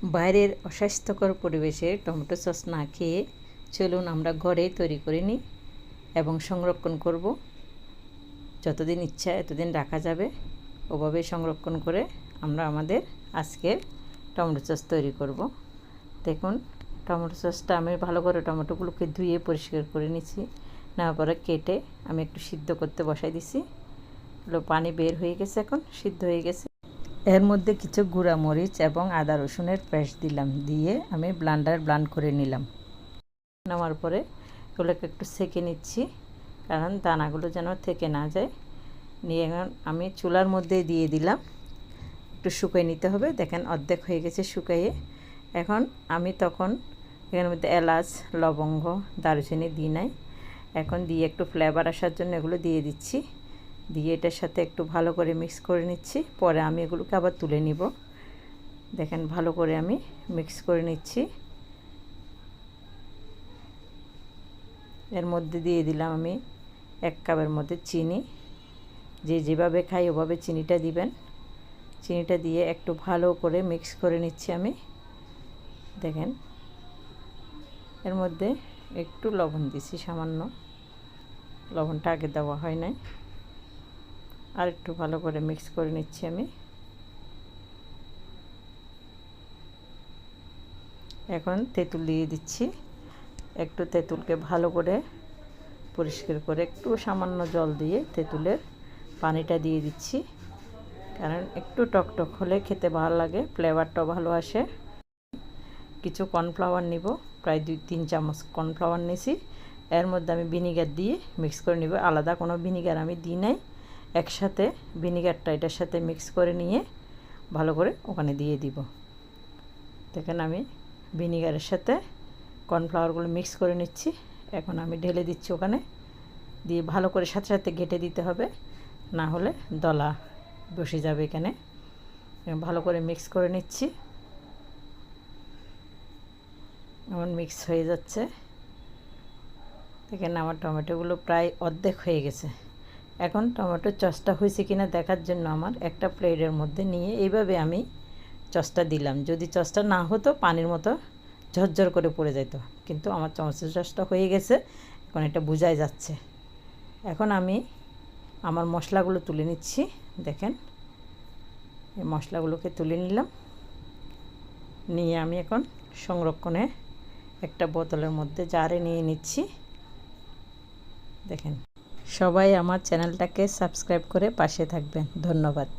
বাইরের অস্বাস্থ্যকর পরিবেশে টমেটো সস না খেয়ে চলুন আমরা ঘরেই তৈরি করে নিই এবং সংরক্ষণ করব। যতদিন ইচ্ছা এতদিন রাখা যাবে। ওভাবে সংরক্ষণ করে আমরা আমাদের আজকের টমেটো সস তৈরি করব। দেখুন টমেটো সসটা আমি ভালো করে টমেটোগুলোকে ধুয়ে পরিষ্কার করে নিয়েছি। নেওয়ার পরে কেটে আমি একটু সিদ্ধ করতে বসাই দিছি। পানি বের হয়ে গেছে, এখন সিদ্ধ হয়ে গেছে। এর মধ্যে কিছু গুঁড়া মরিচ এবং আদা রসুনের পেস্ট দিলাম, দিয়ে আমি ব্লান্ড করে নিলাম। নেওয়ার পরে এগুলোকে একটু সেঁকে নিচ্ছি, কারণ দানাগুলো যেন থেকে না যায়। নিয়ে এখন আমি চুলার মধ্যে দিয়ে দিলাম, একটু শুকিয়ে নিতে হবে। দেখেন অর্ধেক হয়ে গেছে শুকিয়ে। এখন আমি তখন এখানের মধ্যে এলাচ, লবঙ্গ, দারুচিনি দিই নাই, এখন দিয়ে একটু ফ্লেভার আসার জন্য এগুলো দিয়ে দিচ্ছি। দিয়ে এটার সাথে একটু ভালো করে মিক্স করে নিচ্ছি। পরে আমি এগুলোকে আবার তুলে নিব। দেখেন ভালো করে আমি মিক্স করে নিচ্ছি। এর মধ্যে দিয়ে দিলাম আমি 1 কাপের মধ্যে চিনি। যে যেভাবে খাই ওভাবে চিনিটা দিবেন। চিনিটা দিয়ে একটু ভালো করে মিক্স করে নিচ্ছি আমি। দেখেন এর মধ্যে একটু লবণ দিছি, সামান্য লবণটা আগে দেওয়া হয় নাই। আর একটু ভালো করে মিক্স করে নিচ্ছি আমি। এখন তেঁতুল দিয়ে দিচ্ছি। একটু তেঁতুলকে ভালো করে পরিষ্কার করে একটু সামান্য জল দিয়ে তেঁতুলের পানিটা দিয়ে দিচ্ছি, কারণ একটু টকটক হলে খেতে ভালো লাগে, ফ্লেভারটাও ভালো আসে। কিছু কর্নফ্লাওয়ার নিব, প্রায় 2-3 চামচ কর্নফ্লাওয়ার নিয়েছি। এর মধ্যে আমি ভিনিগার দিয়ে মিক্স করে নিব। আলাদা কোনো ভিনিগার আমি দিই নাই, একসাথে ভিনিগারটা এটার সাথে মিক্স করে নিয়ে ভালো করে ওখানে দিয়ে দিব। দেখেন আমি ভিনিগারের সাথে কর্নফ্লাওয়ারগুলো মিক্স করে নিচ্ছি। এখন আমি ঢেলে দিচ্ছি ওখানে, দিয়ে ভালো করে সাথে সাথে ঘেটে দিতে হবে, না হলে দলা বসে যাবে এখানে। ভালো করে মিক্স করে নিচ্ছি। এমন মিক্স হয়ে যাচ্ছে। দেখেন আমার টমেটোগুলো প্রায় অর্ধেক হয়ে গেছে। এখন টমেটোর চসটা হয়েছে কিনা দেখার জন্য আমার একটা প্লেটের মধ্যে নিয়ে এইভাবে আমি চসটা দিলাম। যদি চসটা না হতো পানির মতো ঝরঝর করে পড়ে যেত, কিন্তু আমার টমেটো চসটা হয়ে গেছে, এখন এটা বোঝাই যাচ্ছে। এখন আমি আমার মশলাগুলো তুলে নিচ্ছি। দেখেন এই মশলাগুলোকে তুলে নিলাম, নিয়ে আমি এখন সংরক্ষণে একটা বোতলের মধ্যে জারে নিয়ে নিচ্ছি। দেখেন সবাই আমার চ্যানেলটাকে সাবস্ক্রাইব করে পাশে থাকবেন। ধন্যবাদ।